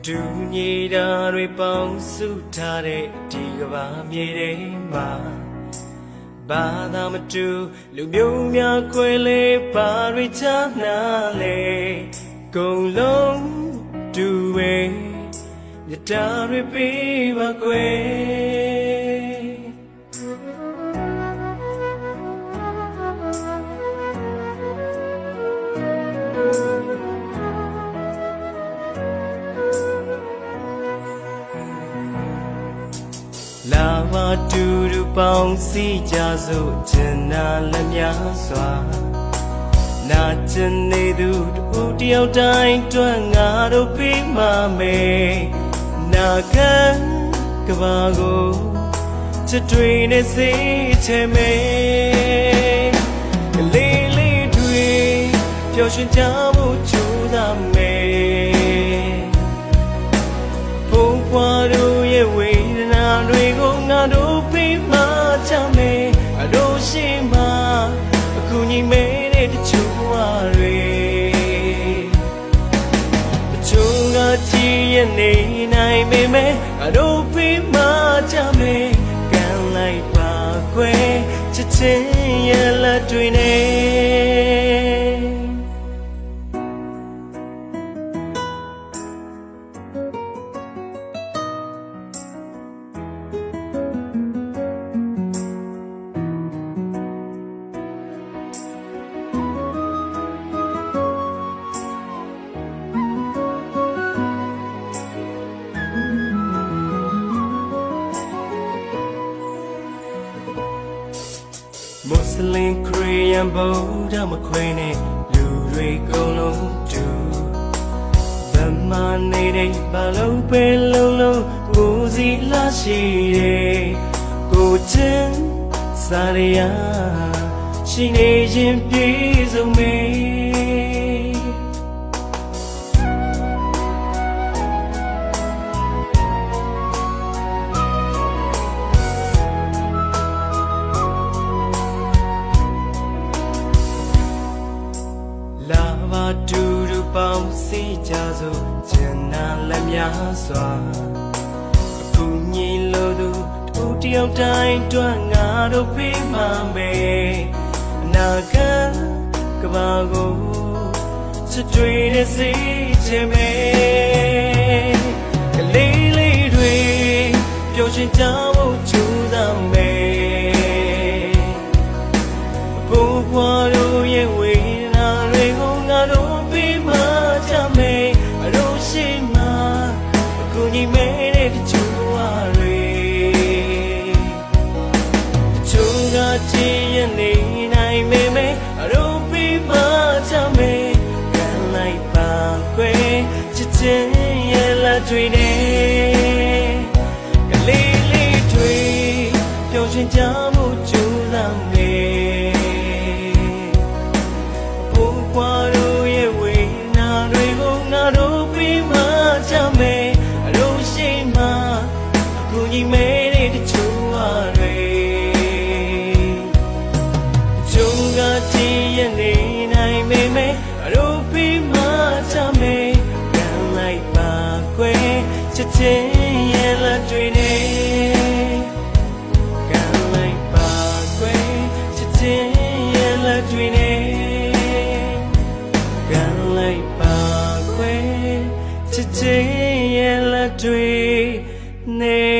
တူညီတာတွေပေါင်းစုထားတဲ့ဒီကဘာမြေထဲမှာဘာသာမတူလူမျိုးများခွဲလေးပါတွေချနာလေကုန်လုံးတူဝဲမြတ်တာတွေပေးပါကွယ်လာမတူတူပေါင်းစည်းကြစို့ကျင်နာလက်များစွာနာကျင်နေသူတို့တယောက်တိုင်းတွန်းငါတို့ပြီးမှမယ်နာခံကဘာကိုချစ်တွေနဲ့စိတ်ချမယ်ကလေးလေးတွေပျော်ရွှင်ကြဖို့ကြိုးစားမယ်ဘုံဘွားတို့ရဲ့ဝေဒနာတွေကိုငါတို့ပြီးမှချမယ်အတို့ရှိမှအခုညီမဲတဲ့တချို့တွေတချို့ကကြည်ရနေနိုင်ပေမဲ့အတို့ပြီးမှချမယ်ကန်လိုက်ပါခွဲချစ်ချင်းရဲ့လက်တွေနဲ့မွတ်စလင်ခရစ်ယာန်ဗုဒ္ဓမခွဲနဲ့လူတွေကုန်လုံးတူဗမာနေတဲ့ဘာလို့ပဲလုံးလုံးကိုစီလာရှိတယ်ကိုချင်းစားရရှိနေရင်ပြေဆုံးမေလာပါတူတူပေါင်းစည်းကြစို့ကျင်နာလက်များစွာအခုညီလို့သူတို့တယောက်တိုင်းတွန်းငါတို့ပြီးမှမယ်အနာခံကဘာကိုချစ်တွေနဲ့စိတ်ချမယ်ကလေးလေးတွေပျော်ရွှင်ကြဖို့ကြိုးစားမယ်ဘိုးဘွားတို့ရဲ့ဝေညီမဲတဲ့တချို့တွေတချို့ကကြည်ရနေနိုင်ပေမဲ့အတို့ပြီးမှချမယ်ကန်လိုက်ပါခွဲချစ်ချင်းရဲ့လက်တွေနဲ့ကလေးလေးတွေပျော်ရွှင်ကြမှုကြိုးစားမယ်ဘိုးဘွားတို့ရဲ့ဝေနာတွေကိုငါတို့ပြီးမှချမယ်ညီမဲတဲ့တချို့တွေတချို့ကကြည်ရနေနိုင်ပေမဲ့အတို့ပြီးမှချမယ်ကန်လိုက်ပါခွဲချစ်ချင်းရဲ့လက်တွေနဲ့ကန်လိုက်ပါခွဲချစ်ချင်းရဲ့လက်တွေနဲ့ကန်လိုက်ပါခွဲချစ်ချင်းရဲ့လက်တွေနဲ့